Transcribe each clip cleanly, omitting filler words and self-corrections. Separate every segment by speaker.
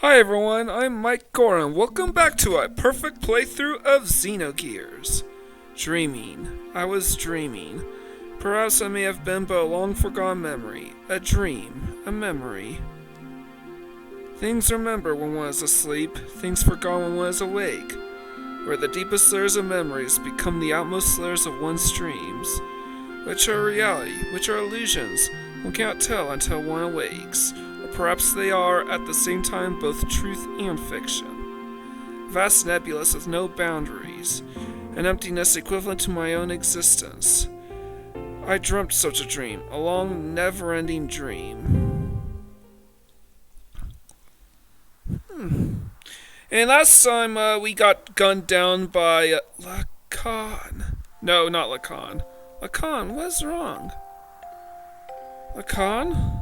Speaker 1: Hi everyone, I'm Mike Goran. Welcome back to a perfect playthrough of Xenogears. Dreaming. I was dreaming. Perhaps I may have been but a long forgotten memory. A dream. A memory. Things remembered when one is asleep, things forgotten when one is awake. Where the deepest layers of memories become the outmost layers of one's dreams. Which are reality, which are illusions, one cannot tell until one awakes. Perhaps they are, at the same time, both truth and fiction. Vast nebulous with no boundaries, an emptiness equivalent to my own existence. I dreamt such a dream, a long, never-ending dream. And last time, we got gunned down by Lacan. No, not Lacan. Lacan, what's wrong? Lacan?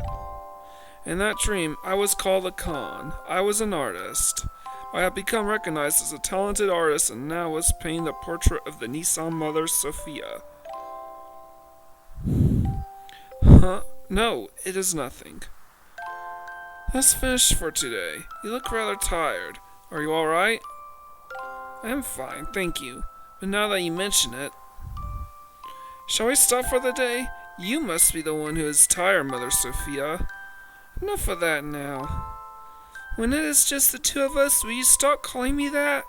Speaker 1: In that dream, I was called a Khan. I was an artist. I had become recognized as a talented artist and now was painting the portrait of the Nissan mother, Sophia. Huh? No, it is nothing. Let's finish for today. You look rather tired. Are you alright? I am fine, thank you. But now that you mention it... Shall we stop for the day? You must be the one who is tired, Mother Sophia. Enough of that now. When it is just the two of us, will you stop calling me that?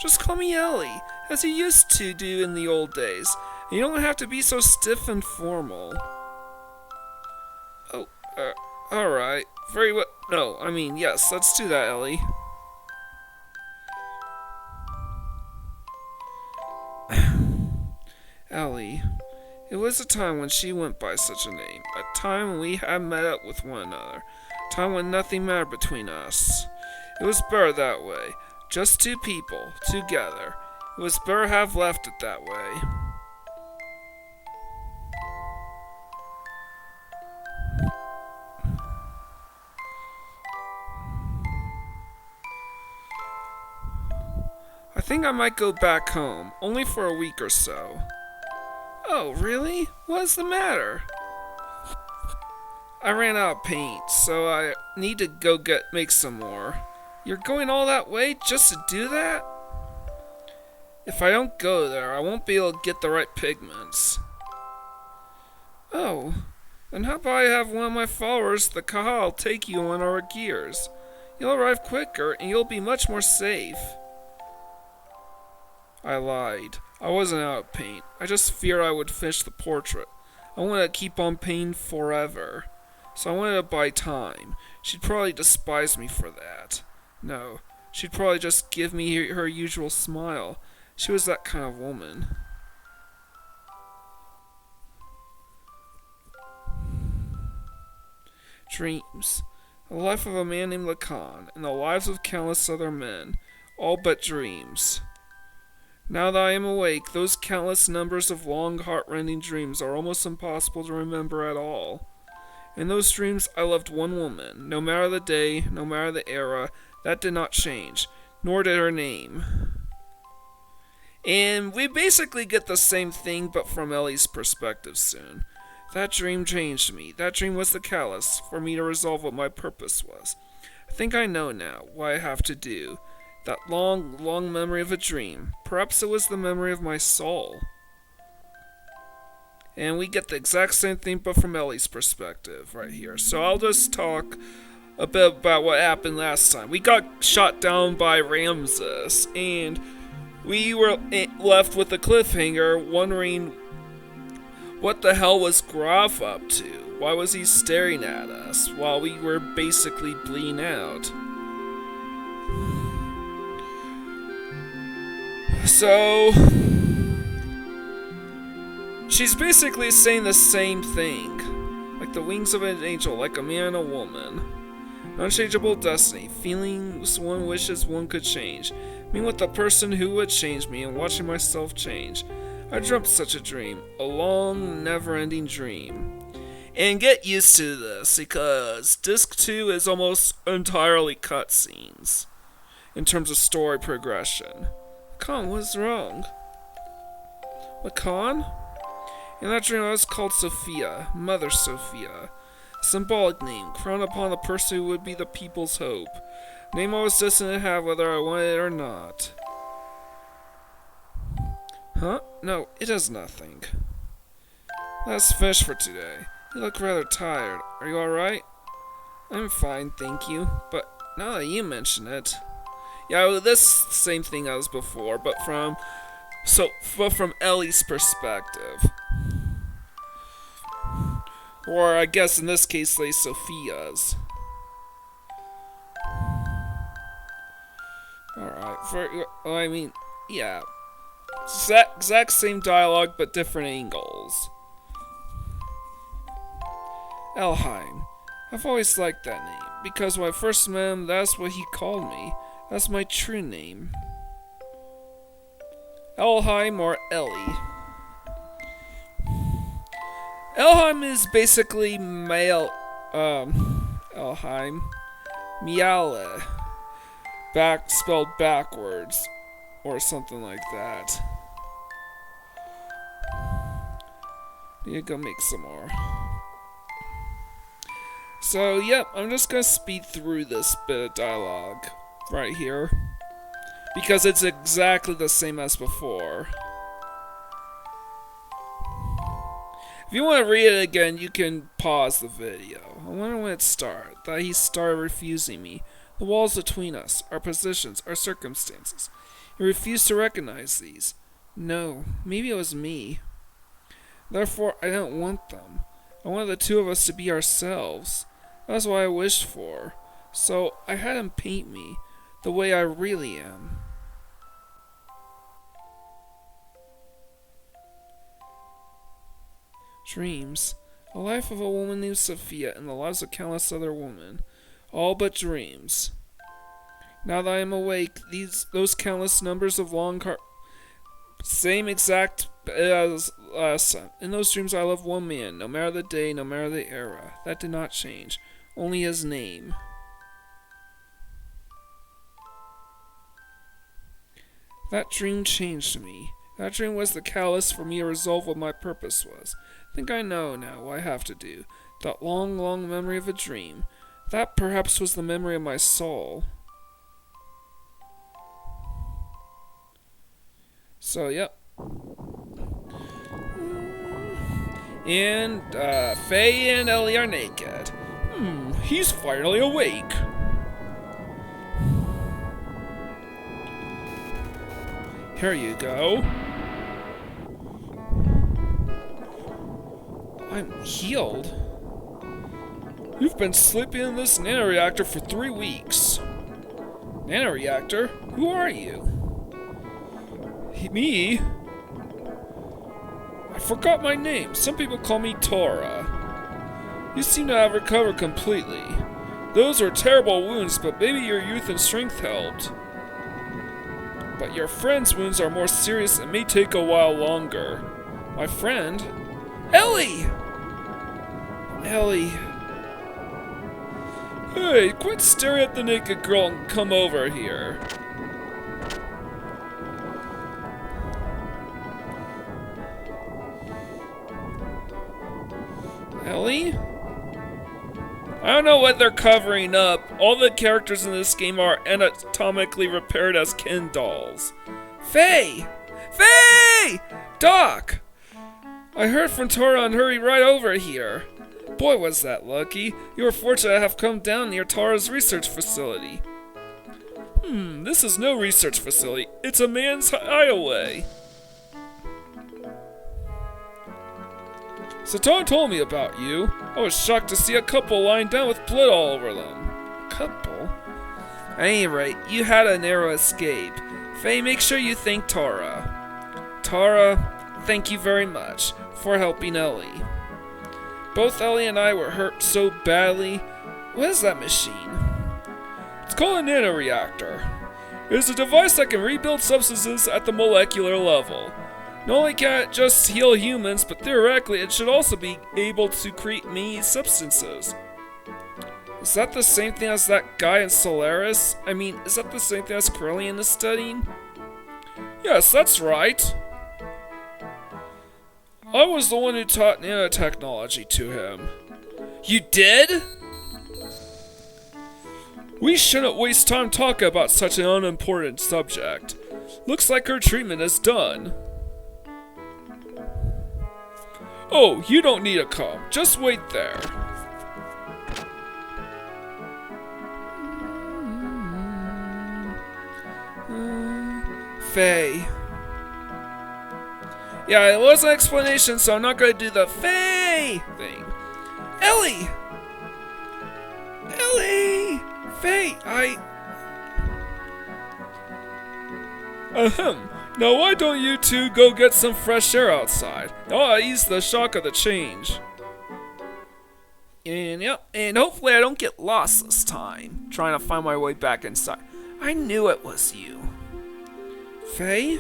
Speaker 1: Just call me Elly, as you used to do in the old days. And you don't have to be so stiff and formal. Oh, alright. Very well. No, I mean, yes, let's do that, Elly. Elly. It was a time when she went by such a name, a time when we had met up with one another, a time when nothing mattered between us. It was better that way, just two people, together. It was better have left it that way. I think I might go back home, only for a week or so. Oh, really? What's the matter? I ran out of paint, so I need to go make some more. You're going all that way just to do that? If I don't go there, I won't be able to get the right pigments. Oh, then how about I have one of my followers, the Kahal, take you on our gears? You'll arrive quicker, and you'll be much more safe. I lied. I wasn't out of paint. I just feared I would finish the portrait. I wanted to keep on painting forever. So I wanted to buy time. She'd probably despise me for that. No, she'd probably just give me her usual smile. She was that kind of woman. Dreams. The life of a man named Lacan, and the lives of countless other men. All but dreams. Now that I am awake, those countless numbers of long, heart-rending dreams are almost impossible to remember at all. In those dreams, I loved one woman. No matter the day, no matter the era, that did not change, nor did her name. And we basically get the same thing, but from Elly's perspective soon. That dream changed me. That dream was the catalyst for me to resolve what my purpose was. I think I know now what I have to do. That long, long memory of a dream. Perhaps it was the memory of my soul. And we get the exact same thing, but from Elly's perspective right here. So I'll just talk a bit about what happened last time. We got shot down by Ramses, and we were left with a cliffhanger wondering what the hell was Graf up to? Why was he staring at us while we were basically bleeding out? So, she's basically saying the same thing. Like the wings of an angel, like a man and a woman. Unchangeable destiny, feelings one wishes one could change. Me with the person who would change me and watching myself change. I dreamt such a dream. A long, never-ending dream. And get used to this, because Disc 2 is almost entirely cutscenes. In terms of story progression. Lacan, what's wrong? Lacan? In that dream I was called Sophia, Mother Sophia. Symbolic name, crowned upon the person who would be the people's hope. Name I was destined to have whether I wanted it or not. Huh? No, it does nothing. Let's finish for today. You look rather tired. Are you alright? I'm fine, thank you. But now that you mention it... Yeah, well, this same thing as before, but from Elly's perspective. Or I guess in this case, like Sophia's. Alright, I mean, yeah. Exact same dialogue, but different angles. Elheim. I've always liked that name, because when I first met him, that's what he called me. That's my true name. Elheim or Elly. Elheim is basically male, Elheim. Miale. Spelled backwards. Or something like that. Need to go make some more. So, yep, I'm just gonna speed through this bit of dialogue right here. Because it's exactly the same as before. If you want to read it again, you can pause the video. I wonder when it started. That he started refusing me. The walls between us, our positions, our circumstances. He refused to recognize these. No, maybe it was me. Therefore, I don't want them. I wanted the two of us to be ourselves. That's what I wished for. So, I had him paint me the way I really am. Dreams. A life of a woman named Sophia and the lives of countless other women. All but dreams. Now that I am awake, those countless numbers of same exact as last time. In those dreams I loved one man, no matter the day, no matter the era. That did not change. Only his name. That dream changed me. That dream was the catalyst for me to resolve what my purpose was. I think I know now what I have to do. That long, long memory of a dream. That perhaps was the memory of my soul. So, yep. And, Faye and Elly are naked. He's finally awake. Here you go. I'm healed. You've been sleeping in this nanoreactor for 3 weeks. Nanoreactor? Who are you? Me? I forgot my name. Some people call me Tora. You seem to have recovered completely. Those were terrible wounds, but maybe your youth and strength helped. But your friend's wounds are more serious and may take a while longer. My friend? Elly! Elly. Hey, quit staring at the naked girl and come over here. Elly? I don't know what they're covering up. All the characters in this game are anatomically repaired as Ken dolls. Faye! Faye! Doc! I heard from Tora and hurried right over here. Boy, was that lucky. You were fortunate to have come down near Tara's research facility. This is no research facility. It's a man's hideaway. So Tara told me about you. I was shocked to see a couple lying down with blood all over them. Couple? At any rate, you had a narrow escape. Faye, make sure you thank Tara. Tara, thank you very much for helping Elly. Both Elly and I were hurt so badly. What is that machine? It's called a nanoreactor. It is a device that can rebuild substances at the molecular level. Not only can it just heal humans, but theoretically it should also be able to create many substances. Is that the same thing as that guy in Solaris? I mean, is that the same thing as Corellian is studying? Yes, that's right. I was the one who taught nanotechnology to him. You did? We shouldn't waste time talking about such an unimportant subject. Looks like her treatment is done. Oh, you don't need to come. Just wait there. Faye. Yeah, it was an explanation, so I'm not going to do the Faye thing. Elly! Elly! Faye, Ahem. Now why don't you two go get some fresh air outside? I'll ease the shock of the change. And yep, and hopefully I don't get lost this time, trying to find my way back inside. I knew it was you. Faye?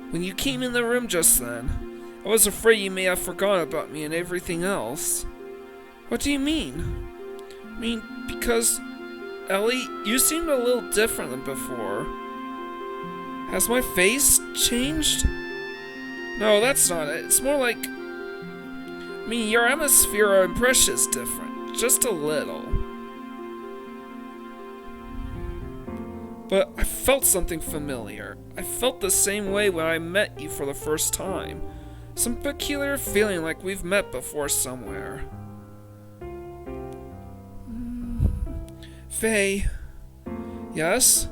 Speaker 1: When you came in the room just then, I was afraid you may have forgotten about me and everything else. What do you mean? I mean, because, Elly, you seemed a little different than before. Has my face changed? No, that's not it. It's more like, I mean, your atmosphere or impression is different. Just a little. But I felt something familiar. I felt the same way when I met you for the first time. Some peculiar feeling like we've met before somewhere. Faye. Yes?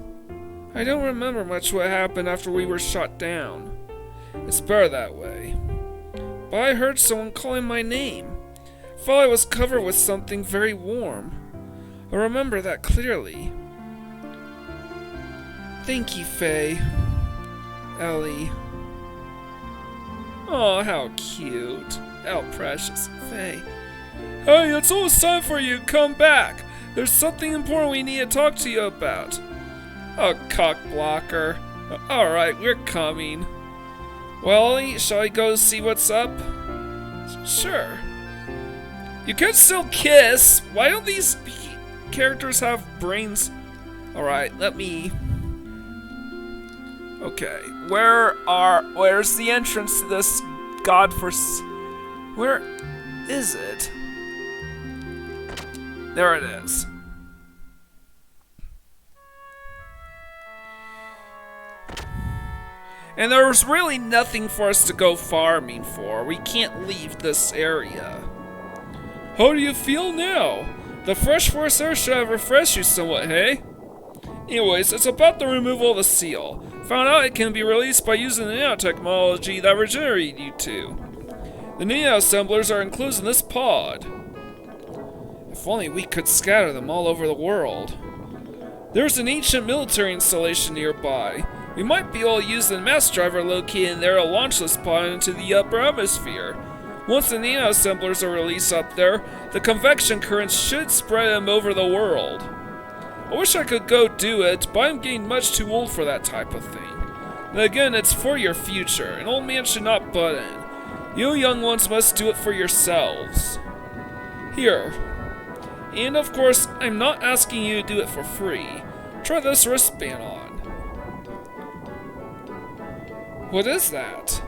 Speaker 1: I don't remember much what happened after we were shot down. It's better that way. But I heard someone calling my name. I felt I was covered with something very warm. I remember that clearly. Thank you, Faye. Elly. Oh, how cute. How precious, Faye. Hey, it's almost time for you to come back. There's something important we need to talk to you about. Oh, cock blocker. Alright, we're coming. Well, Elly, shall I go see what's up? Sure. You could still kiss. Why don't these characters have brains? Alright, let me... Okay, where's the entrance to this where is it? There it is. And there's really nothing for us to go farming for. We can't leave this area. How do you feel now? The fresh forest air should have refreshed you somewhat, hey? Anyways, it's about the removal of the seal. Found out it can be released by using the nanotechnology that regenerated you two. The nano-assemblers are included in this pod. If only we could scatter them all over the world. There's an ancient military installation nearby. We might be able to use the mass driver located in there to launch this pod into the upper atmosphere. Once the nano-assemblers are released up there, the convection currents should spread them over the world. I wish I could go do it, but I'm getting much too old for that type of thing. And again, it's for your future. An old man should not butt in. You young ones must do it for yourselves. Here. And of course, I'm not asking you to do it for free. Try this wristband on. What is that?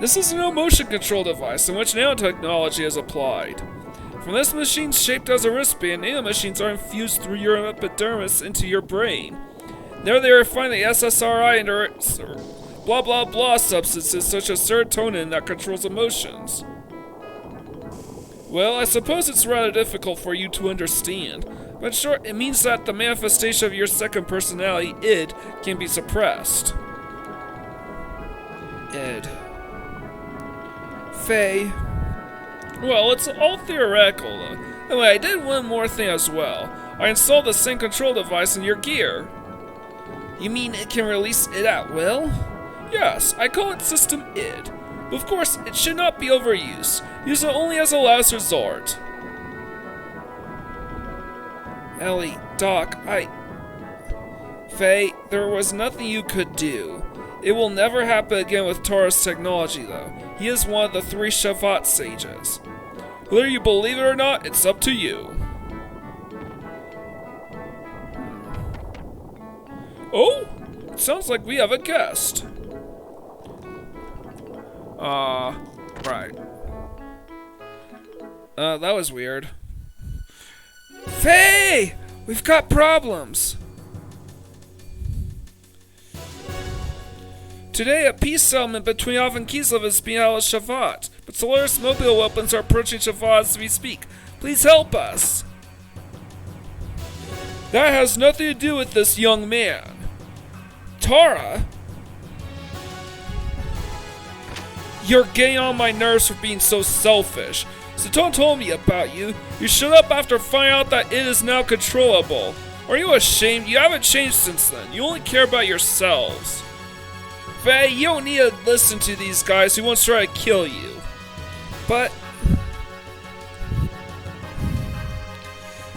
Speaker 1: This is an motion control device in which nanotechnology is applied. From this machine shaped as a wristband, nanomachines are infused through your epidermis into your brain. There they refine the SSRI and blah blah blah substances such as serotonin that controls emotions. Well, I suppose it's rather difficult for you to understand, but in short, it means that the manifestation of your second personality, id, can be suppressed. Id. Faye. Well, it's all theoretical, though. Anyway, I did one more thing as well. I installed the same control device in your gear. You mean it can release id at will? Yes, I call it System id. But of course, it should not be overused. Use it only as a last resort. Elly, Doc, Faye, there was nothing you could do. It will never happen again with Tauros technology, though. He is one of the 3 Shavat sages. Whether you believe it or not, it's up to you. Oh, it sounds like we have a guest. Right. That was weird. Faye! We've got problems. Today, a peace settlement between Av and Kislev is being held at Shavat, but Solaris mobile weapons are approaching Shavat as we speak. Please help us. That has nothing to do with this young man. Tara? You're getting on my nerves for being so selfish. Saton told me about you. You showed up after finding out that it is now controllable. Are you ashamed? You haven't changed since then. You only care about yourselves. Faye, you don't need to listen to these guys who want to try to kill you. But...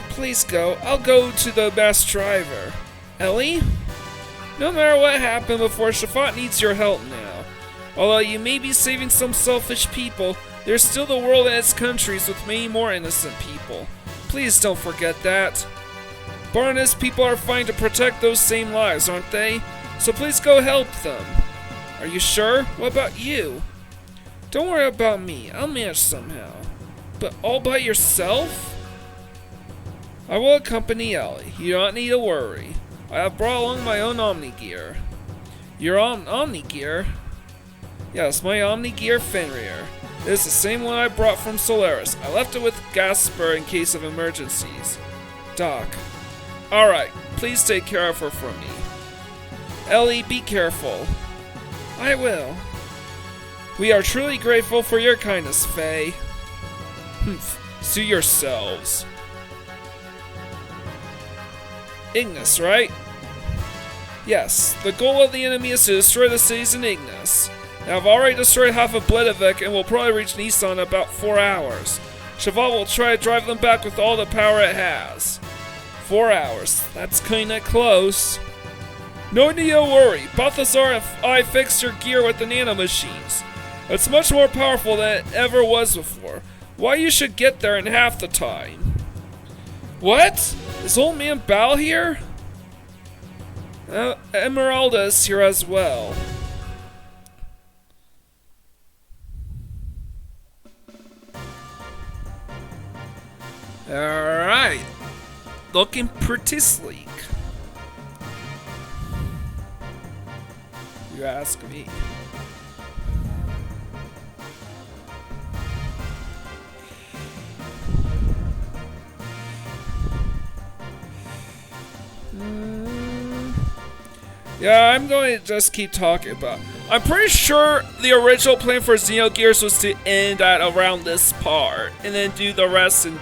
Speaker 1: please go. I'll go to the best driver. Elly? No matter what happened before, Shafat needs your help now. Although you may be saving some selfish people, there's still the world and its countries with many more innocent people. Please don't forget that. Barnus people are fighting to protect those same lives, aren't they? So please go help them. Are you sure? What about you? Don't worry about me. I'll manage somehow. But all by yourself? I will accompany Elly. You don't need to worry. I have brought along my own Omni gear. Your Omni gear? Yes, my Omni gear Fenrir. It is the same one I brought from Solaris. I left it with Gasper in case of emergencies. Doc. Alright, please take care of her for me. Elly, be careful. I will. We are truly grateful for your kindness, Faye. Suit yourselves. Ignis, right? Yes, the goal of the enemy is to destroy the cities in Ignis. Now, I've already destroyed half of Bledavik and will probably reach Nissan in about 4 hours. Cheval will try to drive them back with all the power it has. 4 hours. That's kinda close. No need to worry. Balthazar and I fixed your gear with the nanomachines. It's much more powerful than it ever was before. Why you should get there in half the time. What? Is old man Bal here? Emeralda is here as well. Alright. Looking pretty sleek. You ask me. Yeah, I'm going to just keep talking about. I'm pretty sure the original plan for Xenogears was to end at around this part, and then do the rest in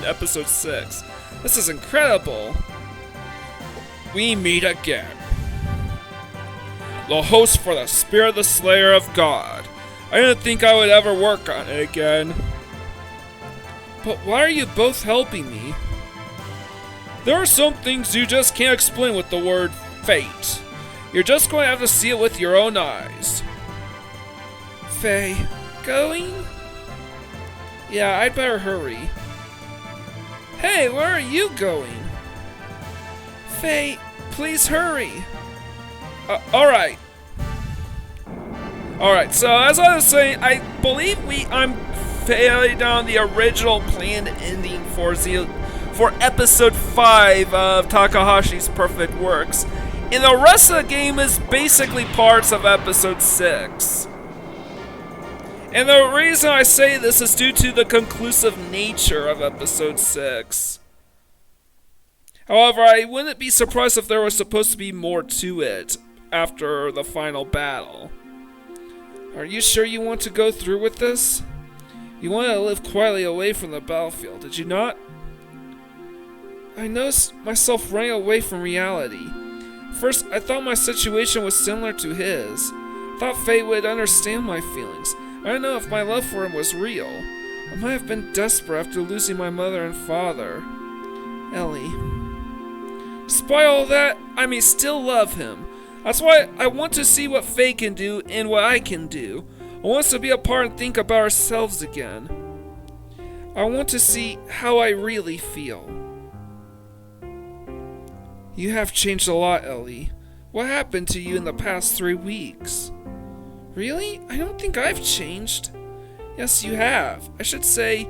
Speaker 1: episode 6. This is incredible. We meet again. The host for the Spear of the Slayer of God. I didn't think I would ever work on it again. But why are you both helping me? There are some things you just can't explain with the word fate. You're just going to have to see it with your own eyes. Faye, going? Yeah, I'd better hurry. Hey, where are you going? Faye, please hurry. Alright. Alright, so as I was saying, I believe I'm failing down the original planned ending for episode 5 of Takahashi's Perfect Works. And the rest of the game is basically parts of episode 6. And the reason I say this is due to the conclusive nature of episode 6. However, I wouldn't be surprised if there was supposed to be more to it after the final battle. Are you sure you want to go through with this? You wanted to live quietly away from the battlefield, did you not? I noticed myself running away from reality. First, I thought my situation was similar to his. I thought Faye would understand my feelings. I don't know if my love for him was real. I might have been desperate after losing my mother and father. Elly. Despite all that, I may still love him. That's why I want to see what Faye can do and what I can do. I want us to be apart and think about ourselves again. I want to see how I really feel. You have changed a lot, Elly. What happened to you in the past 3 weeks? Really? I don't think I've changed. Yes, you have. I should say,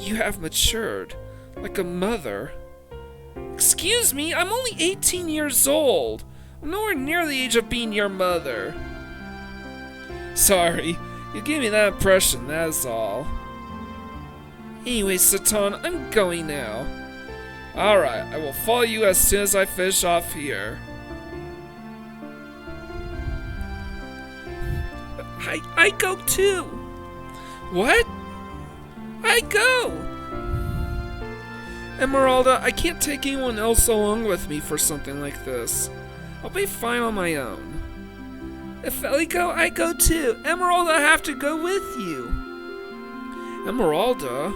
Speaker 1: you have matured. Like a mother. Excuse me, I'm only 18 years old. I'm nowhere near the age of being your mother. Sorry, you gave me that impression, that's all. Anyway, Satan, I'm going now. Alright, I will follow you as soon as I finish off here. I go too. What? I go! Emeralda, I can't take anyone else along with me for something like this. I'll be fine on my own. If Elly go, I go too. Emeralda, I have to go with you. Emeralda?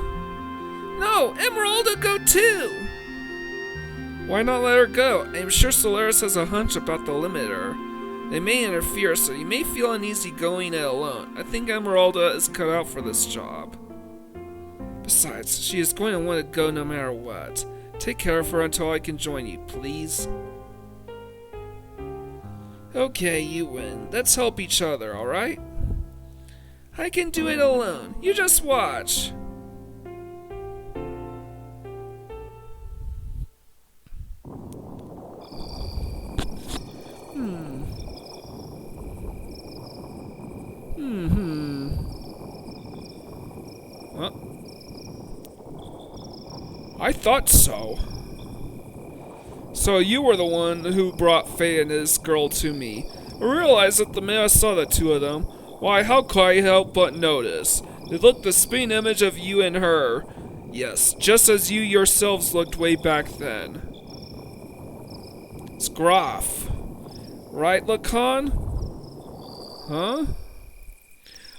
Speaker 1: No, Emeralda, go too! Why not let her go? I'm sure Solaris has a hunch about the limiter. They may interfere, so you may feel uneasy going it alone. I think Emeralda is cut out for this job. Besides, she is going to want to go no matter what. Take care of her until I can join you, please. Okay, you win. Let's help each other, alright? I can do it alone. You just watch. Huh? I thought so. So you were the one who brought Faye and his girl to me. I realized that the minute I saw the two of them, why, how could I help but notice? They looked the spitting image of you and her. Yes, just as you yourselves looked way back then. It's Graf. Right, Lacan? Huh?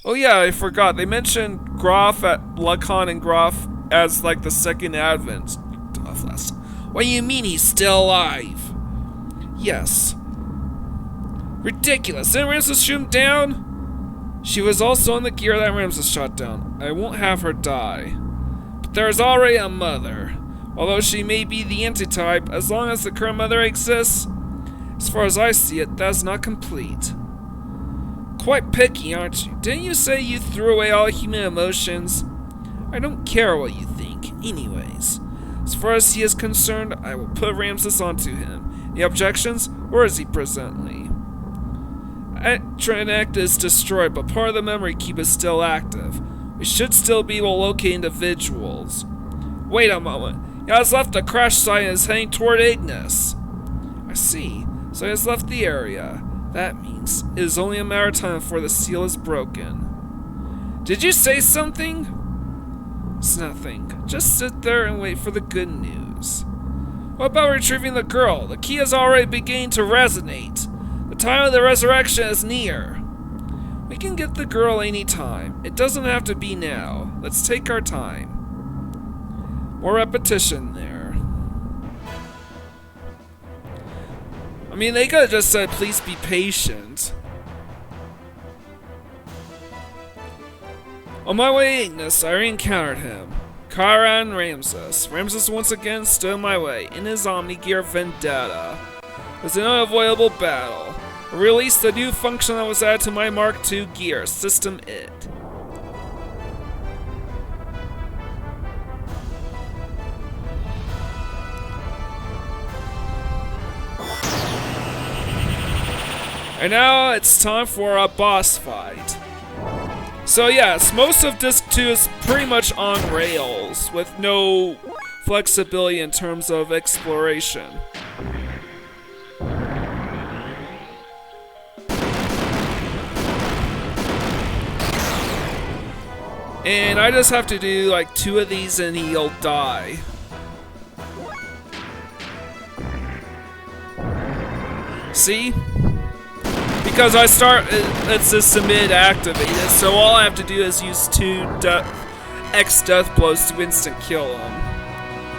Speaker 1: Oh yeah, I forgot. They mentioned Graf at Lacan and Graf as like the second advent. What do you mean he's still alive? Yes. Ridiculous. Didn't Ramses shoot him down? She was also on the gear that Ramses shot down. I won't have her die. But there is already a mother. Although she may be the antitype, as long as the current mother exists, as far as I see it, that is not complete. Quite picky, aren't you? Didn't you say you threw away all human emotions? I don't care what you think. Anyways, as far as he is concerned, I will put Ramses onto him. Any objections? Where is he presently? Trinect is destroyed, but part of the memory keep is still active. We should still be able to locate individuals. Wait a moment. He has left the crash site and is heading toward Ignis. I see. So he has left the area. That means it is only a matter of time before the seal is broken. Did you say something? It's nothing. Just sit there and wait for the good news. What about retrieving the girl? The key is already beginning to resonate. The time of the resurrection is near. We can get the girl any time. It doesn't have to be now. Let's take our time. More repetition there. I mean, they could have just said, please be patient. On my way to Ignis, I re-encountered him. Kara and Ramses. Ramses once again stood in my way, in his Omni Gear Vendetta. It was an unavoidable battle. I released the new function that was added to my Mark II gear, System It. And now it's time for a boss fight. So yes, most of Disc 2 is pretty much on rails, with no flexibility in terms of exploration. And I just have to do like 2 of these and he'll die. See? Because I start, it's a submit activated, so all I have to do is use 2 X death blows to instant kill him.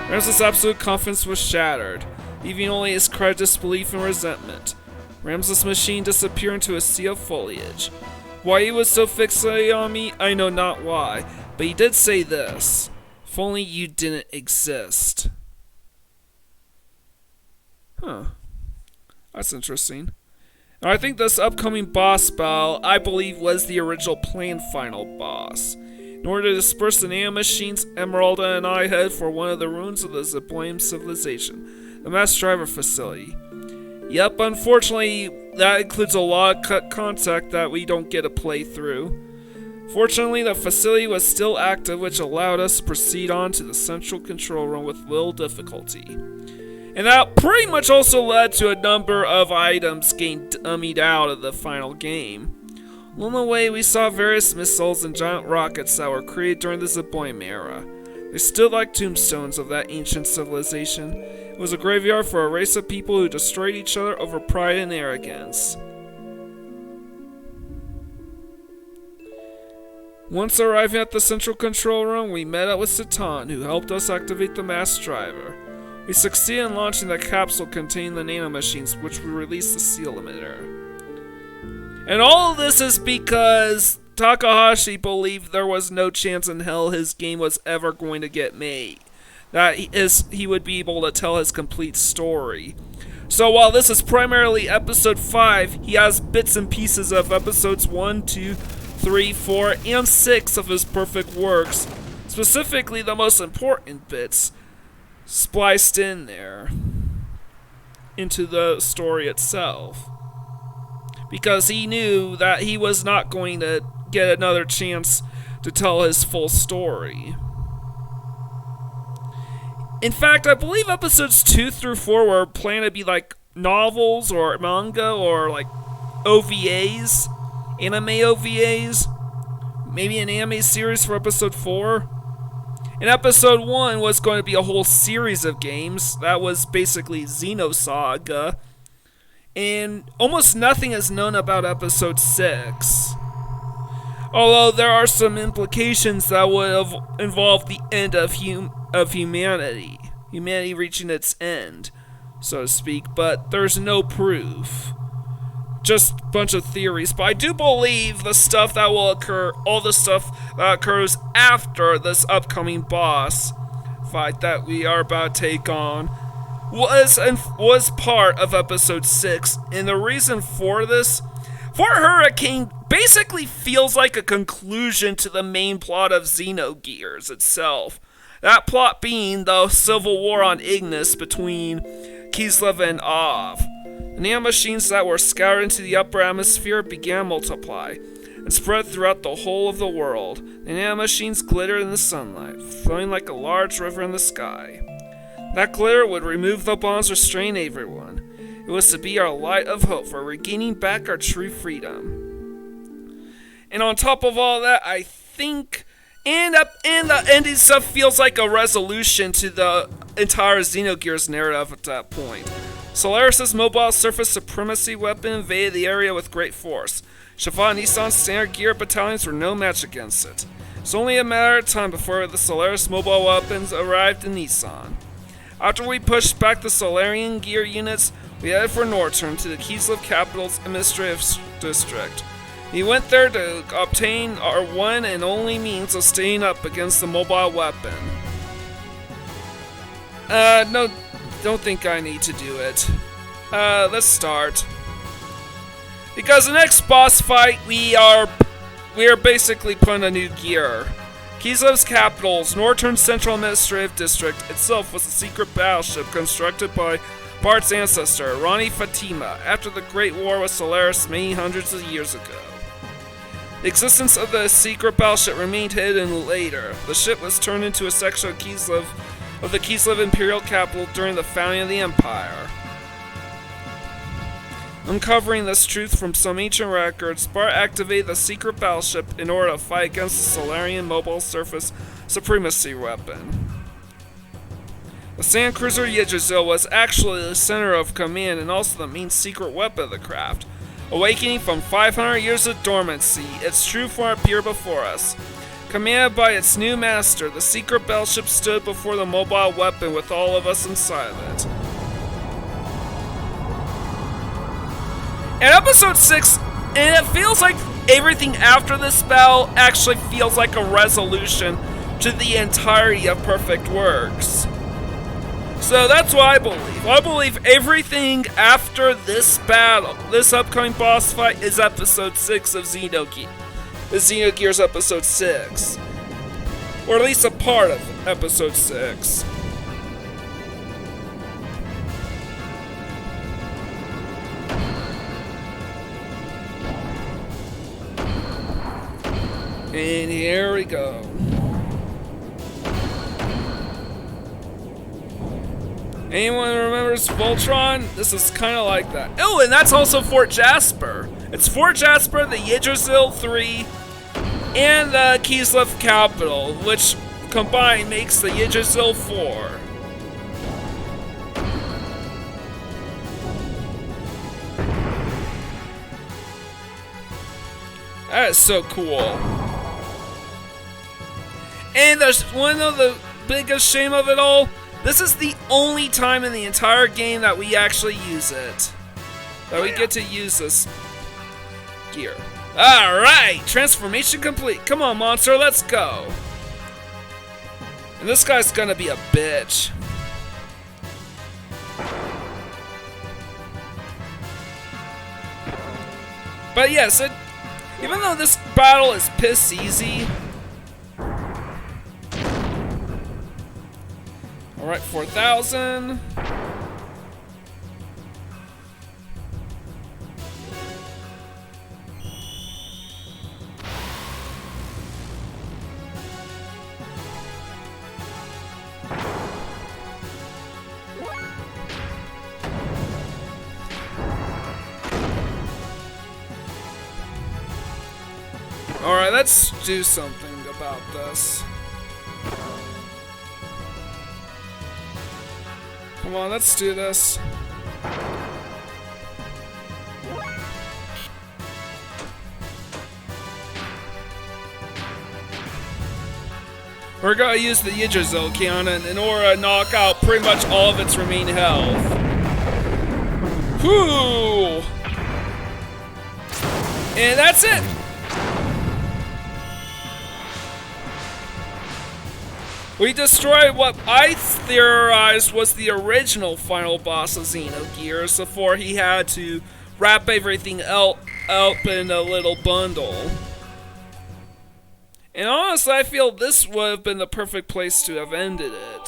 Speaker 1: Ramses' absolute confidence was shattered, leaving only his cry, disbelief, and resentment. Ramses' machine disappeared into a sea of foliage. Why he was so fixated on me, I know not why, but he did say this: if only you didn't exist. Huh. That's interesting. I think this upcoming boss battle, I believe, was the original planned final boss. In order to disperse the nano machines, Emeralda and I head for one of the ruins of the Ziplium civilization. the mass driver facility. Yep, unfortunately, that includes a lot of cut contact that we don't get to play through. Fortunately, the facility was still active, which allowed us to proceed on to the central control room with little difficulty. And that pretty much also led to a number of items getting dummied out of the final game. Along the way, we saw various missiles and giant rockets that were created during the Zeboim era. They stood like tombstones of that ancient civilization. It was a graveyard for a race of people who destroyed each other over pride and arrogance. Once arriving at the central control room, we met up with Satan, who helped us activate the mass driver. We succeeded in launching the capsule containing the nanomachines, which would release the seal emitter. And all of this is because Takahashi believed there was no chance in hell his game was ever going to get made. That he would be able to tell his complete story. So while this is primarily episode 5, he has bits and pieces of episodes 1, 2, 3, 4, and 6 of his perfect works, specifically the most important bits, spliced in there into the story itself. Because he knew that he was not going to get another chance to tell his full story. In fact, I believe episodes 2 through 4 were planned to be like novels or manga or like OVAs, anime OVAs, maybe an anime series for episode 4. And episode 1 was going to be a whole series of games. That was basically Xenosaga. And almost nothing is known about episode 6. Although there are some implications that would have involved the end of humanity. Humanity reaching its end, so to speak, but there's no proof. Just a bunch of theories, but I do believe the stuff that will occur, all the stuff that occurs after this upcoming boss fight that we are about to take on, was part of episode 6, and the reason for this, Fort Hurricane basically feels like a conclusion to the main plot of Xenogears itself. That plot being the civil war on Ignis between Kislev and Av. The nanomachines that were scattered into the upper atmosphere began to multiply and spread throughout the whole of the world. The nanomachines glittered in the sunlight, flowing like a large river in the sky. That glitter would remove the bonds restraining everyone. It was to be our light of hope for regaining back our true freedom. And on top of all that, I think, and the ending stuff feels like a resolution to the entire Xenogears narrative at that point. Solaris' mobile surface supremacy weapon invaded the area with great force. Shiva and Nissan's standard gear battalions were no match against it. It's only a matter of time before the Solaris mobile weapons arrived in Nissan. After we pushed back the Solarian gear units, we headed for Norturn to the Kislev capital's administrative district. We went there to obtain our one and only means of staying up against the mobile weapon. No, don't think I need to do it. Let's start. Because the next boss fight, we are basically putting a new gear. Kislev's capital's Norturn Central Administrative District itself was a secret battleship constructed by Bart's ancestor, Rani Fatima, after the Great War with Solaris many hundreds of years ago. The existence of the secret battleship remained hidden later. The ship was turned into a section of the Kislev Imperial capital during the founding of the Empire. Uncovering this truth from some ancient records, Bart activated the secret battleship in order to fight against the Solarian mobile surface supremacy weapon. The sand cruiser Yggdrasil was actually the center of command and also the main secret weapon of the craft. Awakening from 500 years of dormancy, its true form appeared before us. Commanded by its new master, the secret battleship stood before the mobile weapon with all of us inside of it. In episode 6, and it feels like everything after this battle actually feels like a resolution to the entirety of Perfect Works. So that's what I believe. I believe everything after this battle, this upcoming boss fight, is episode 6 of Xenogears. The Xenogears episode 6. Or at least a part of episode 6. And here we go. Anyone remembers Voltron? This is kind of like that. Oh, and that's also Fort Jasper. It's Fort Jasper, the Yggdrasil 3, and the Kislev capital, which combined makes the Yggdrasil 4. That is so cool. And there's one of the biggest shame of it all. This is the only time in the entire game that we actually use it. That we get to use this gear. Alright! Transformation complete. Come on, monster, let's go. And this guy's gonna be a bitch. But yes, even though this battle is piss easy. Alright, 4,000. Alright, let's do something about this. Come on, let's do this. We're gonna use the Yggdrasil cannon in order to knock out pretty much all of its remaining health. Whoo! And that's it! We destroyed what I theorized was the original final boss of Xenogears before he had to wrap everything up in a little bundle. And honestly, I feel this would have been the perfect place to have ended it.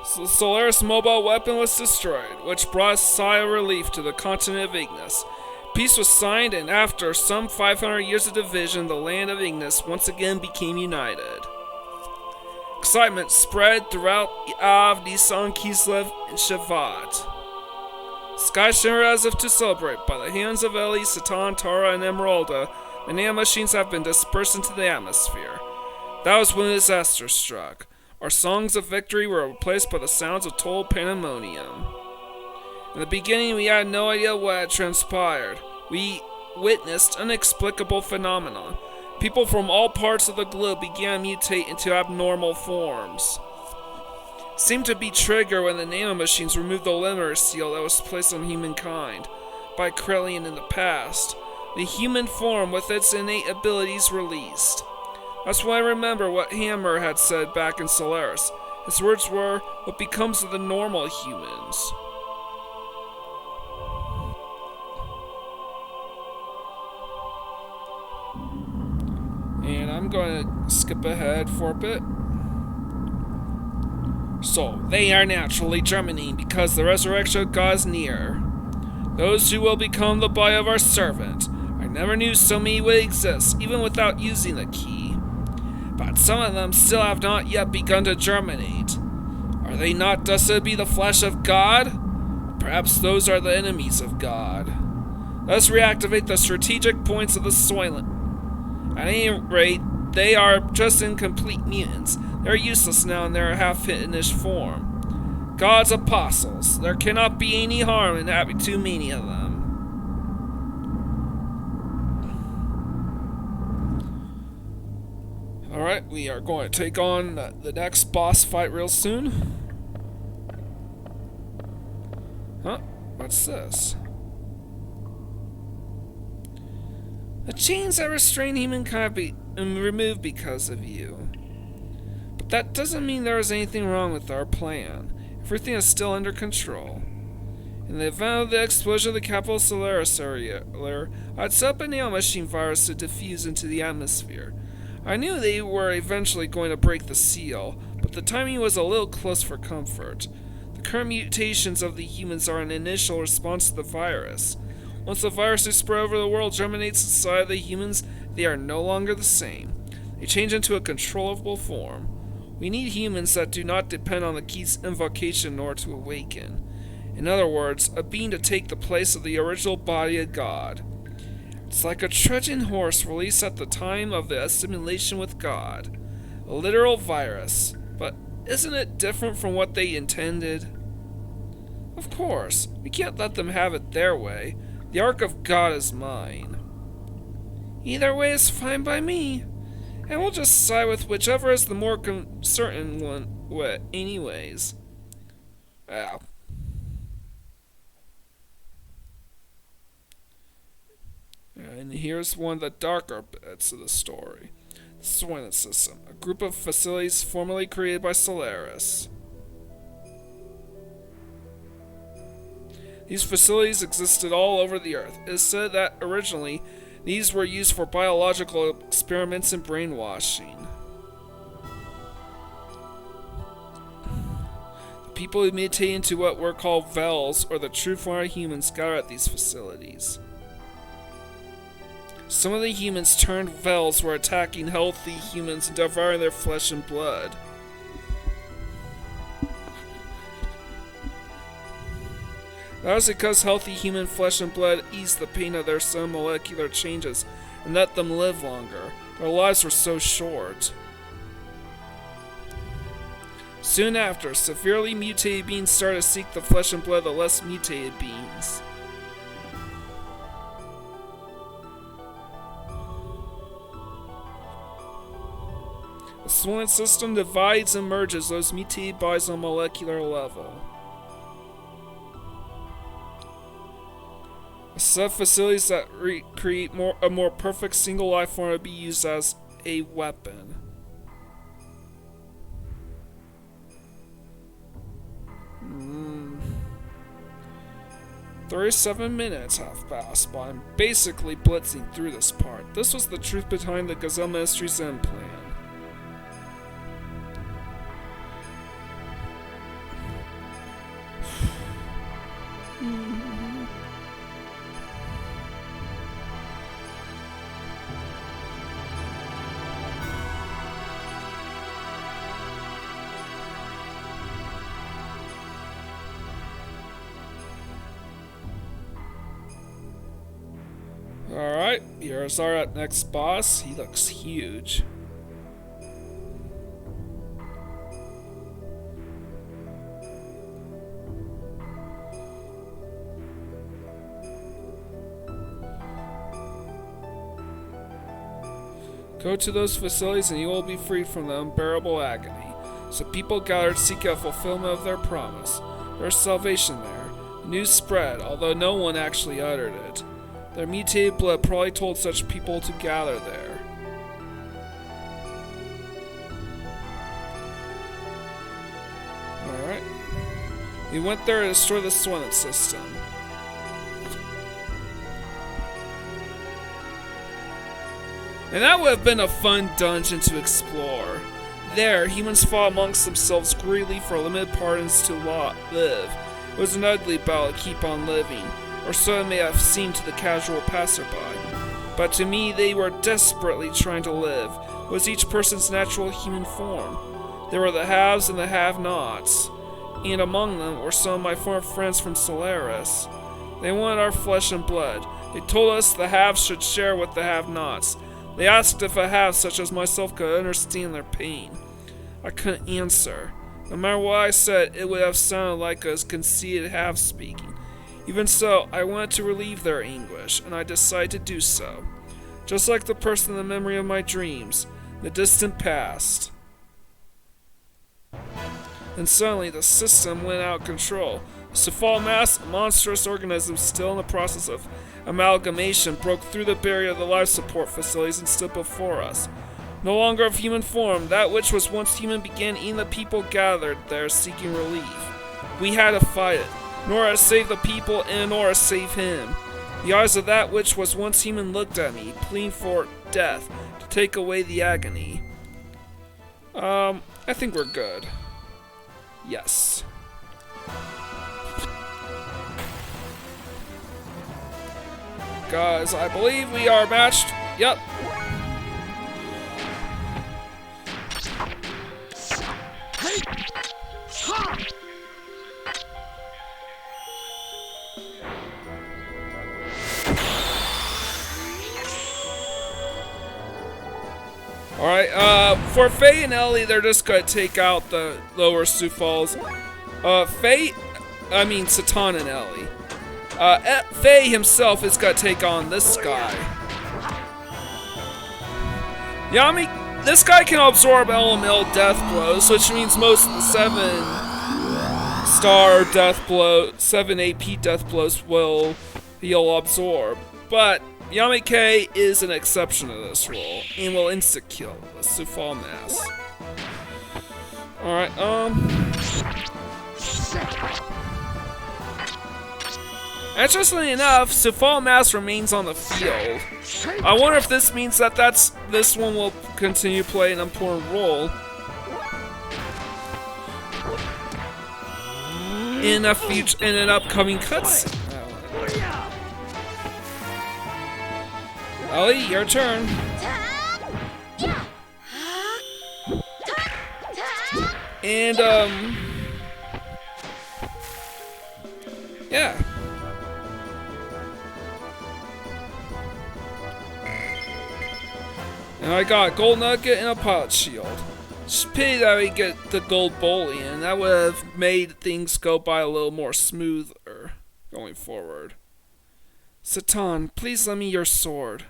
Speaker 1: So the Solaris mobile weapon was destroyed, which brought a sigh of relief to the continent of Ignis. Peace was signed, and after some 500 years of division, the land of Ignis once again became united. Excitement spread throughout Av, Nisan, Kislev, and Shavat. Sky shimmered as if to celebrate. By the hands of Elly, Satan, Tara, and Emeralda, the nanomachines have been dispersed into the atmosphere. That was when disaster struck. Our songs of victory were replaced by the sounds of total pandemonium. In the beginning, we had no idea what had transpired. We witnessed inexplicable phenomena. People from all parts of the globe began to mutate into abnormal forms. It seemed to be triggered when the nanomachines removed the limiter seal that was placed on humankind by Krellian in the past. The human form with its innate abilities released. That's when I remember what Hammer had said back in Solaris. His words were, "What becomes of the normal humans?" And I'm going to skip ahead for a bit. So, they are naturally germinating because the resurrection of God is near. Those who will become the body of our servant. I never knew so many would exist, even without using the key. But some of them still have not yet begun to germinate. Are they not destined to be the flesh of God? Perhaps those are the enemies of God. Let's reactivate the strategic points of the Soylent. At any rate, they are just incomplete mutants. They're useless now in their half-finished form. God's apostles. There cannot be any harm in having too many of them. Alright, we are going to take on the next boss fight real soon. Huh? What's this? The chains that restrain humankind be removed because of you. But that doesn't mean there is anything wrong with our plan. Everything is still under control. In the event of the explosion of the capital Solaris area, I'd set up a nanomachine virus to diffuse into the atmosphere. I knew they were eventually going to break the seal, but the timing was a little close for comfort. The current mutations of the humans are an initial response to the virus. Once the virus is spread over the world, germinates inside the humans, they are no longer the same. They change into a controllable form. We need humans that do not depend on the key's invocation nor to awaken. In other words, a being to take the place of the original body of God. It's like a Trojan horse released at the time of the assimilation with God. A literal virus. But isn't it different from what they intended? Of course, we can't let them have it their way. The Ark of God is mine. Either way is fine by me. And we'll just side with whichever is the more certain one anyways. Wow. And here's one of the darker bits of the story. The Soylent System, a group of facilities formerly created by Solaris. These facilities existed all over the Earth. It is said that originally, these were used for biological experiments and brainwashing. The people who mutate into what were called Vels, or the true form of humans, gather at these facilities. Some of the humans turned Vels were attacking healthy humans and devouring their flesh and blood. That was because healthy human flesh and blood eased the pain of their some molecular changes and let them live longer. Their lives were so short. Soon after, severely mutated beings started to seek the flesh and blood of the less mutated beings. The Soylent System divides and merges those mutated bodies on a molecular level. A set of facilities that create a more perfect single life form to be used as a weapon. – 37 minutes have passed, but I'm basically blitzing through this part. This was the truth behind the Gazelle Ministry's end plan. Alright, here's our next boss. He looks huge. Go to those facilities and you will be freed from the unbearable agony. So people gathered to seek out fulfillment of their promise. There's salvation there. The news spread, although no one actually uttered it. Their mutated blood probably told such people to gather there. Alright. We went there to destroy the Soylent System. And that would have been a fun dungeon to explore. There, humans fought amongst themselves greedily for limited pardons to live. It was an ugly battle to keep on living, or so it may have seemed to the casual passerby. But to me, they were desperately trying to live. It was each person's natural human form. There were the haves and the have-nots, and among them were some of my former friends from Solaris. They wanted our flesh and blood. They told us the haves should share with the have-nots. They asked if a have such as myself could understand their pain. I couldn't answer. No matter what I said, it would have sounded like a conceited have speaking. Even so, I wanted to relieve their anguish, and I decided to do so. Just like the person in the memory of my dreams, the distant past. And suddenly, the system went out of control. The Cephal mass, a monstrous organism still in the process of amalgamation, broke through the barrier of the life support facilities and stood before us. No longer of human form, that which was once human began eating the people gathered there seeking relief. We had to fight it, nor to save the people and nor to save him. The eyes of that which was once human looked at me, pleading for death, to take away the agony. I think we're good. Yes. Guys, I believe we are matched. Yep. Alright, for Faye and Elly, they're just gonna take out the lower Sufals. Satan and Elly. Faye himself is gonna take on this guy. This guy can absorb elemental death blows, which means most of the 7-star death blow, 7 AP death blows he'll absorb. But Yamike is an exception to this rule and will insta-kill the Sufal mass. Alright, interestingly enough, Sufal mass remains on the field. I wonder if this means that this one will continue playing an important role in an upcoming cutscene. Elly, your turn. And yeah. And I got a gold nugget and a pilot shield. It's pity that we get the gold bullion. That would have made things go by a little more smoother going forward. Satan, please lend me your sword.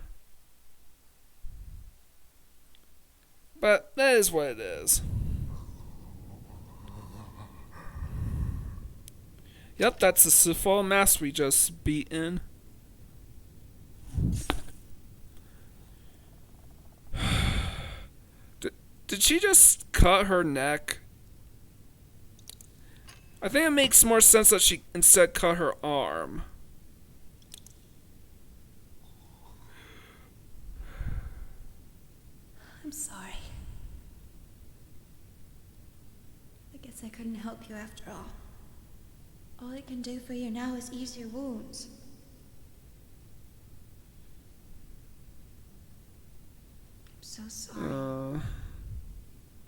Speaker 1: But that is what it is. Yep, that's the Sufal mass we just beaten. Did she just cut her neck? I think it makes more sense that she instead cut her arm.
Speaker 2: I'm sorry. I guess I couldn't help you after all. All I can do for you now is ease your wounds. I'm so sorry.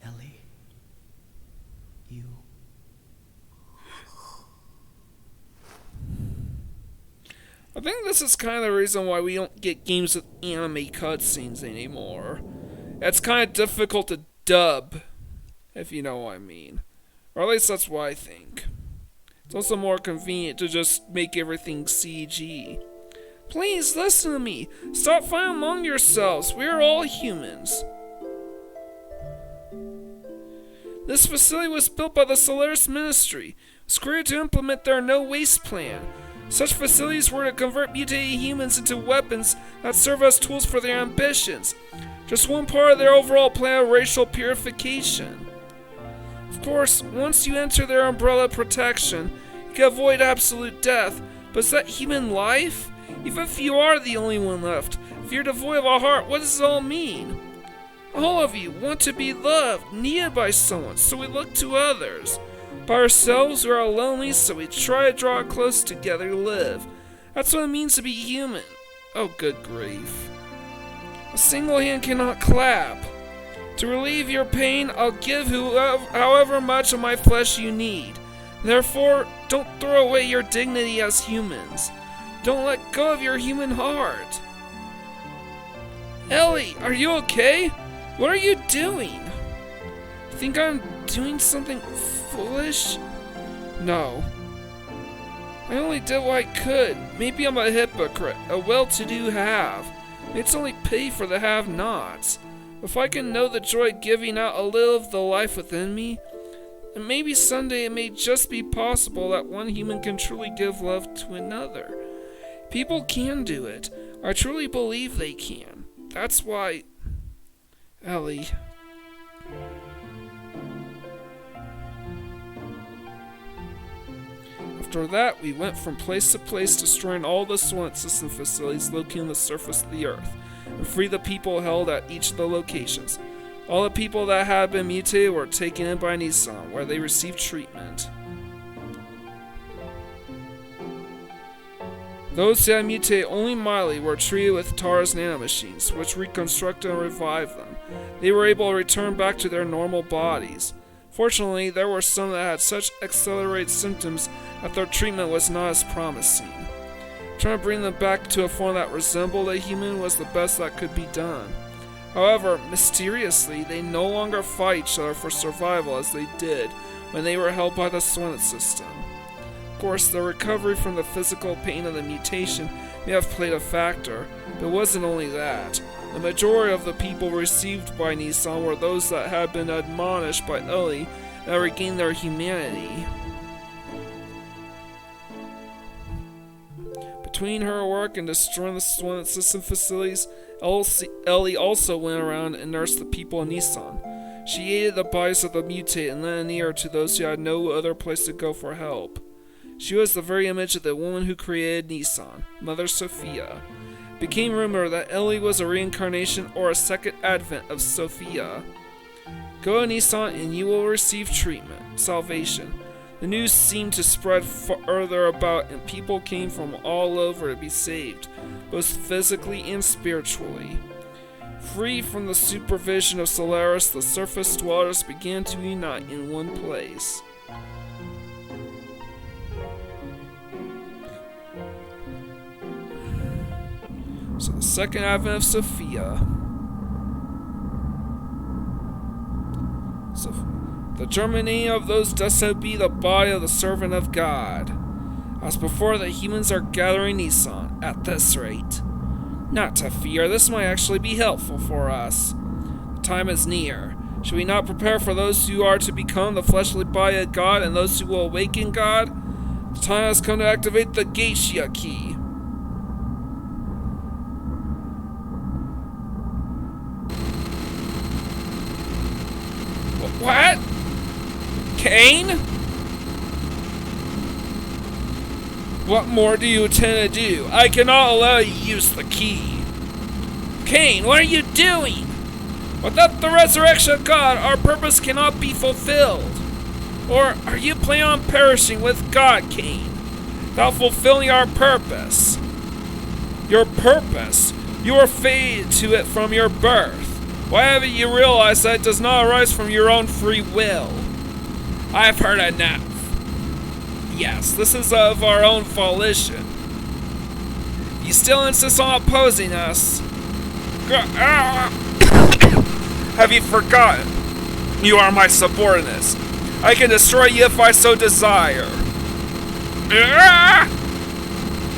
Speaker 3: Elly, you...
Speaker 1: I think this is kind of the reason why we don't get games with anime cutscenes anymore. It's kind of difficult to dub, if you know what I mean. Or at least that's what I think. It's also more convenient to just make everything CG. Please listen to me. Stop fighting among yourselves. We are all humans. This facility was built by the Solaris Ministry. It was created to implement their no-waste plan. Such facilities were to convert mutated humans into weapons that serve as tools for their ambitions. Just one part of their overall plan of racial purification. Of course, once you enter their umbrella protection, you can avoid absolute death. But is that human life? Even if you are the only one left, if you're devoid of a heart, what does it all mean? All of you want to be loved, needed by someone, so we look to others. By ourselves, we are lonely, so we try to draw close together to live. That's what it means to be human. Oh, good grief. A single hand cannot clap. To relieve your pain, I'll give however much of my flesh you need. Therefore, don't throw away your dignity as humans. Don't let go of your human heart. Elly, are you okay? What are you doing? Think I'm doing something foolish? No. I only did what I could. Maybe I'm a hypocrite, a well-to-do have. It's only pity for the have-nots. If I can know the joy of giving out a little of the life within me, and maybe someday it may just be possible that one human can truly give love to another. People can do it. I truly believe they can. That's why... Elly. After that, we went from place to place, destroying all the Swannet system facilities located on the surface of the Earth, and freed the people held at each of the locations. All the people that had been mutated were taken in by Nissan, where they received treatment. Those who had mutated only mildly were treated with Tara's nanomachines, which reconstructed and revived them. They were able to return back to their normal bodies. Fortunately, there were some that had such accelerated symptoms that their treatment was not as promising. Trying to bring them back to a form that resembled a human was the best that could be done. However, mysteriously, they no longer fight each other for survival as they did when they were held by the Swinnet system. Of course, the recovery from the physical pain of the mutation may have played a factor, but it wasn't only that. The majority of the people received by Nissan were those that had been admonished by Elly and had regained their humanity. Between her work in destroying the Swinnet system facilities, Elly also went around and nursed the people in Nissan. She aided the bodies of the mutated and lent an ear to those who had no other place to go for help. She was the very image of the woman who created Nissan, Mother Sophia. It became rumored that Elly was a reincarnation or a second advent of Sophia. Go to Nissan and you will receive treatment, salvation. The news seemed to spread further about and people came from all over to be saved, both physically and spiritually. Free from the supervision of Solaris, the surface dwellers began to unite in one place. So the second advent of Sophia. So the germinating of those destined to be the body of the servant of God. As before, the humans are gathering Nissan at this rate. Not to fear, this might actually be helpful for us. The time is near. Should we not prepare for those who are to become the fleshly body of God and those who will awaken God? The time has come to activate the Geisha key. What? Cain? What more do you intend to do? I cannot allow you to use the key. Cain, what are you doing? Without the resurrection of God, our purpose cannot be fulfilled. Or are you planning on perishing with God, Cain, without fulfilling our purpose? Your purpose? You are fated to it from your birth. Why haven't you realized that it does not arise from your own free will? I've heard enough. Yes, this is of our own volition. You still insist on opposing us. Have you forgotten? You are my subordinates. I can destroy you if I so desire.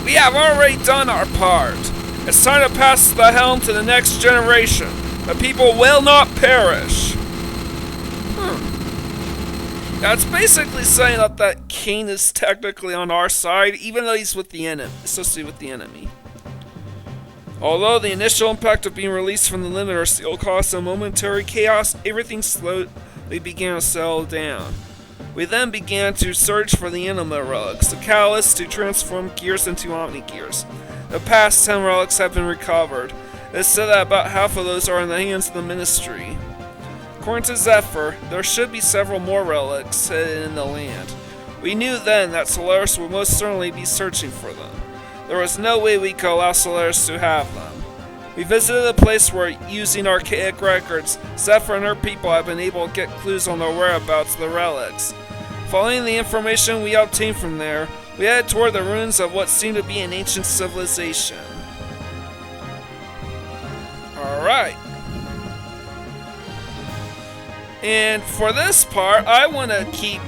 Speaker 1: We have already done our part. It's time to pass the helm to the next generation. The people will not perish. That's basically saying that Cain is technically on our side, even though he's with the enemy, associated with the enemy. Although the initial impact of being released from the limiter seal caused some momentary chaos, everything slowly began to settle down. We then began to search for the Anima Relics, the catalyst to transform gears into Omni Gears. The past 10 relics have been recovered. It's said that about half of those are in the hands of the Ministry. According to Zephyr, there should be several more relics hidden in the land. We knew then that Solaris would most certainly be searching for them. There was no way we could allow Solaris to have them. We visited a place where, using archaic records, Zephyr and her people have been able to get clues on the whereabouts of the relics. Following the information we obtained from there, we headed toward the ruins of what seemed to be an ancient civilization. Alright. And for this part, I want to keep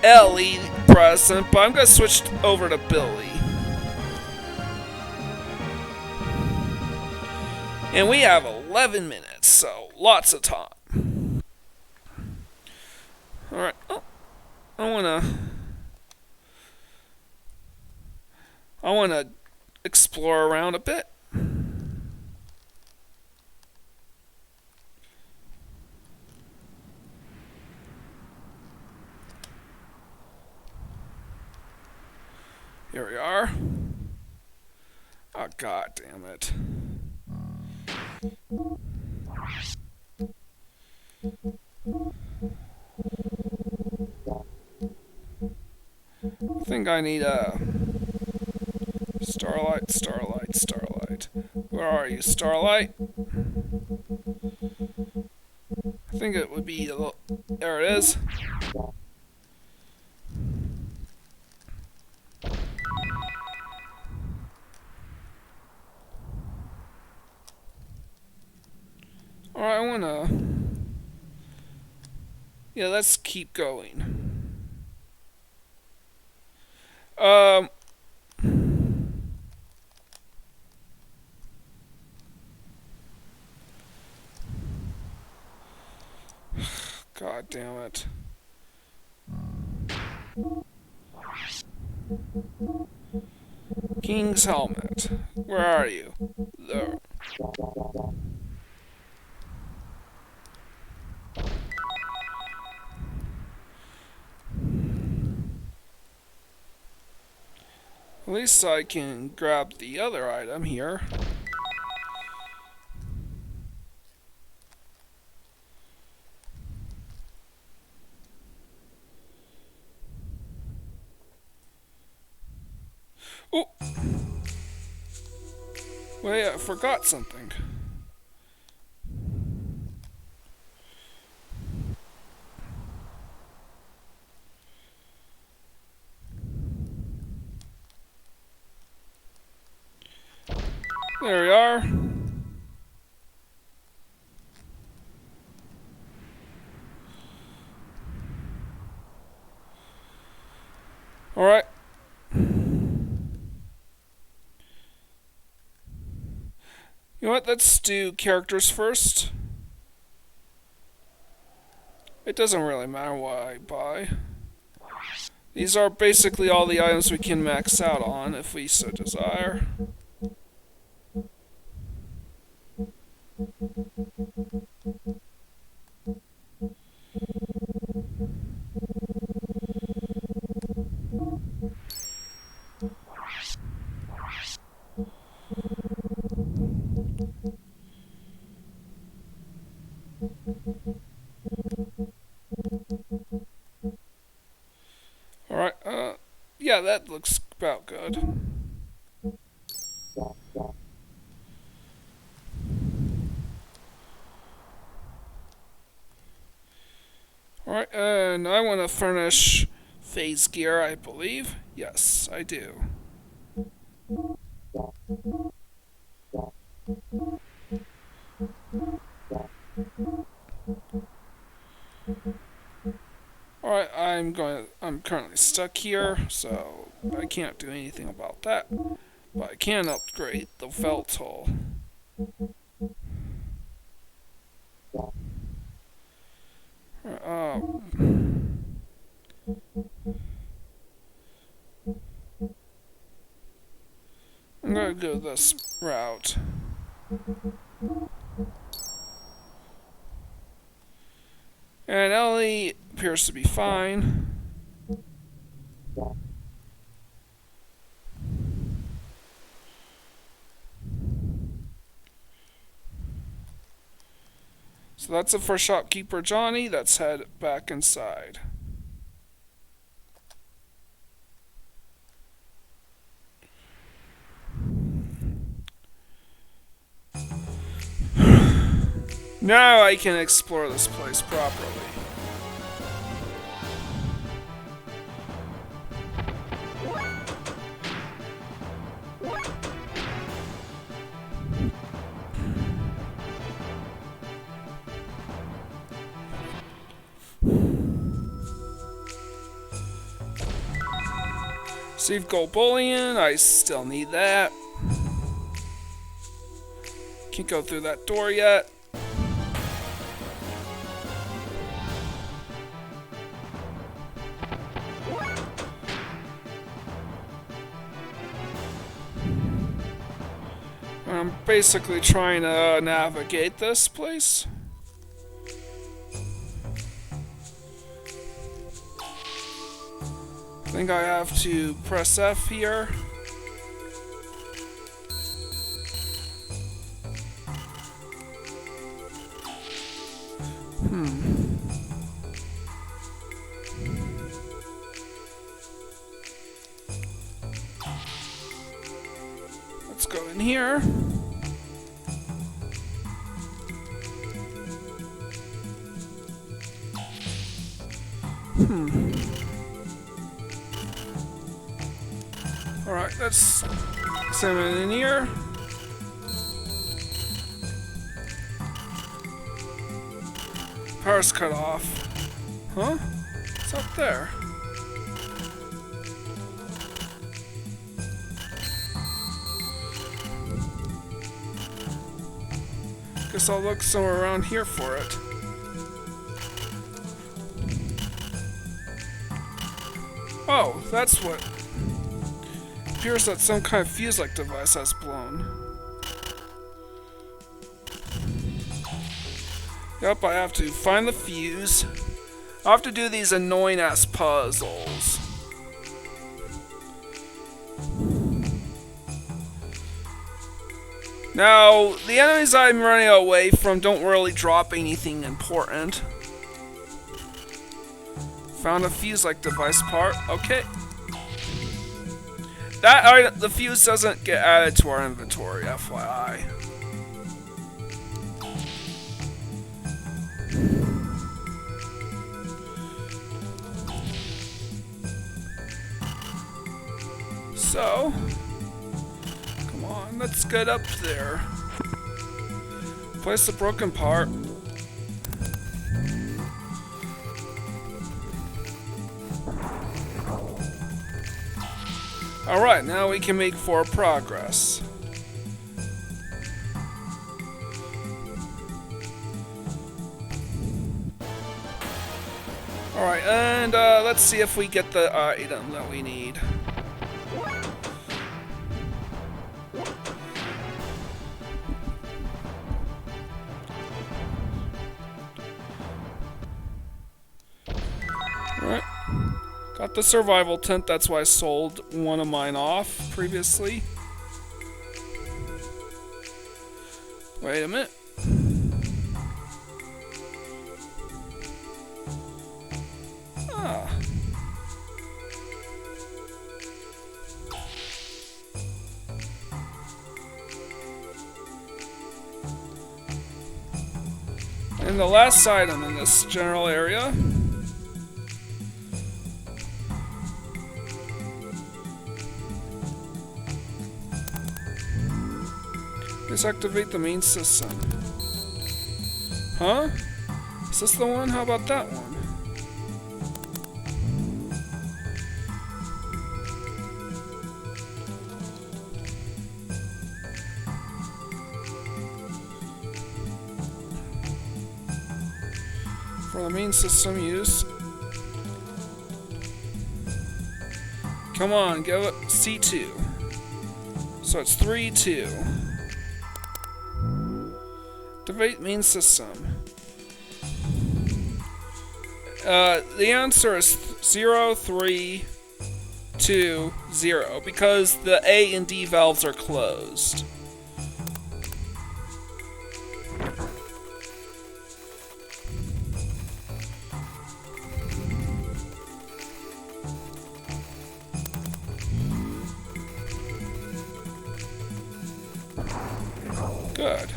Speaker 1: Elly present, but I'm going to switch over to Billy. And we have 11 minutes, so lots of time. Alright, I want to explore around a bit. Here we are. Oh, god damn it. I think I need a Starlight, Starlight, Starlight. Where are you, Starlight? I think it would be a little... There it is. wanna... Yeah, let's keep going. God damn it. King's helmet. Where are you? There. At least I can grab the other item here. Oh! Wait, I forgot something. There we are. Alright. You know what, let's do characters first. It doesn't really matter what I buy. These are basically all the items we can max out on if we so desire. Alright, yeah, that looks about good. Alright, and I want to furnish phase gear, I believe. Yes, I do. Alright, I'm currently stuck here, so I can't do anything about that. But I can upgrade the felt tool. I'm gonna go this route. And Elly appears to be fine. So that's it for shopkeeper Johnny. Let's head back inside. Now I can explore this place properly. Receive Gold Bullion, I still need that. Can't go through that door yet. I'm basically trying to navigate this place. I think I have to press F here. Let's go in here. Alright, let's examine in here. Power's cut off. Huh? It's up there. Guess I'll look somewhere around here for it. Oh, that's what. Appears that some kind of fuse-like device has blown. Yep, I have to find the fuse. I have to do these annoying-ass puzzles. Now, the enemies I'm running away from don't really drop anything important. Found a fuse-like device part. Okay. The fuse doesn't get added to our inventory, FYI. So, come on, let's get up there. Place the broken part. Alright, now we can make forward progress. Alright, and let's see if we get the item that we need. Alright. Got the survival tent, that's why I sold one of mine off previously. Wait a minute. Ah. And the last item in this general area. Activate the main system. Huh? Is this the one? How about that one? For the main system use. Come on, give it C2. So it's 3-2. Activate main system. The answer is 0, 3, 2, 0 because the A and D valves are closed. Good.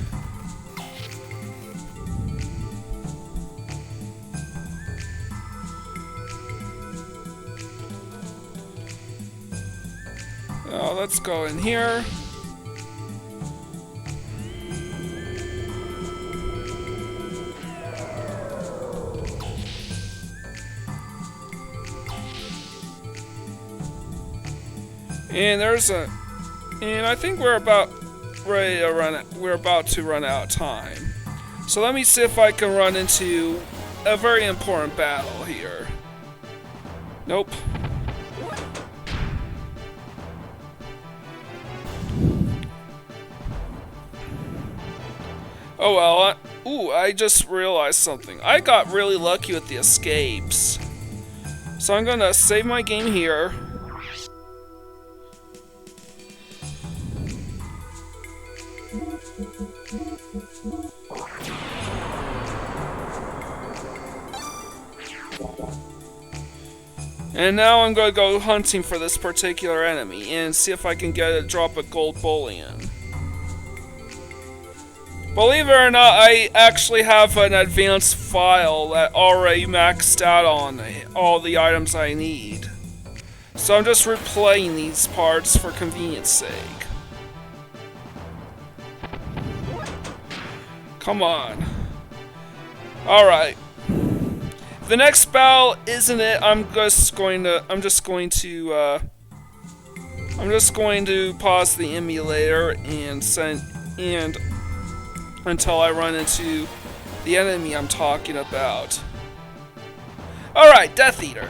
Speaker 1: Now let's go in here. And and I think we're about ready to run it. We're about to run out of time. So let me see if I can run into a very important battle here. Nope. Oh well, I just realized something. I got really lucky with the escapes. So I'm gonna save my game here. And now I'm gonna go hunting for this particular enemy and see if I can get a drop of Gold Bullion. Believe it or not, I actually have an advanced file that already maxed out on all the items I need. So I'm just replaying these parts for convenience sake. Come on. Alright. The next battle isn't it. I'm just going to pause the emulator and until I run into the enemy I'm talking about. Alright, Death Eater.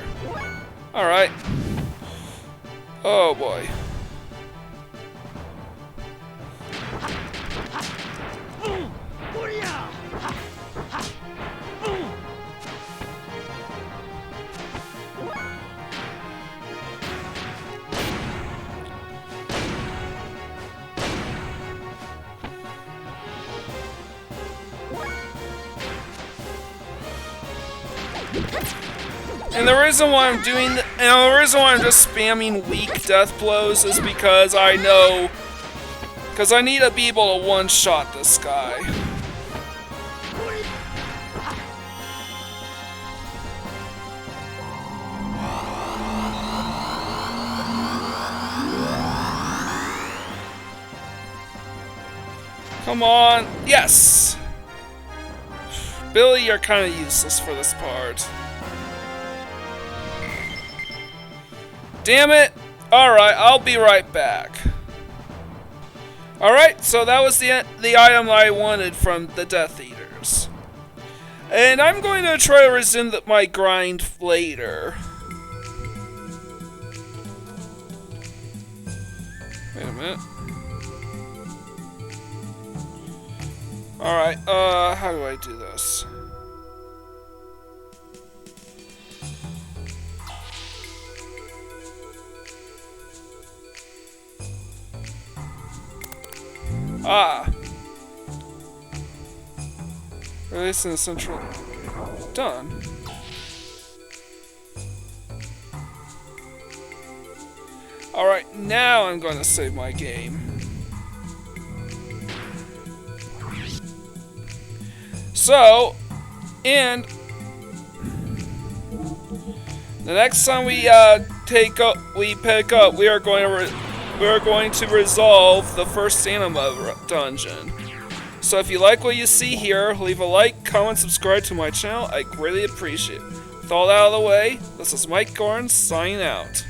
Speaker 1: Alright. Oh boy. And the reason why I'm doing, and the reason why I'm just spamming weak death blows is because I need to be able to one-shot this guy. Come on, yes! Billy, you're kind of useless for this part. Damn it! Alright, I'll be right back. Alright, so that was the item I wanted from the Death Eaters. And I'm going to try to resume my grind later. Wait a minute. Alright, how do I do this? Release in the central. Done. Alright, now I'm going to save my game. So, and the next time we pick up, we are going to resolve the First Anima dungeon. So if you like what you see here, leave a like, comment, subscribe to my channel. I greatly appreciate it. With all that out of the way, this is Mike Gorin signing out.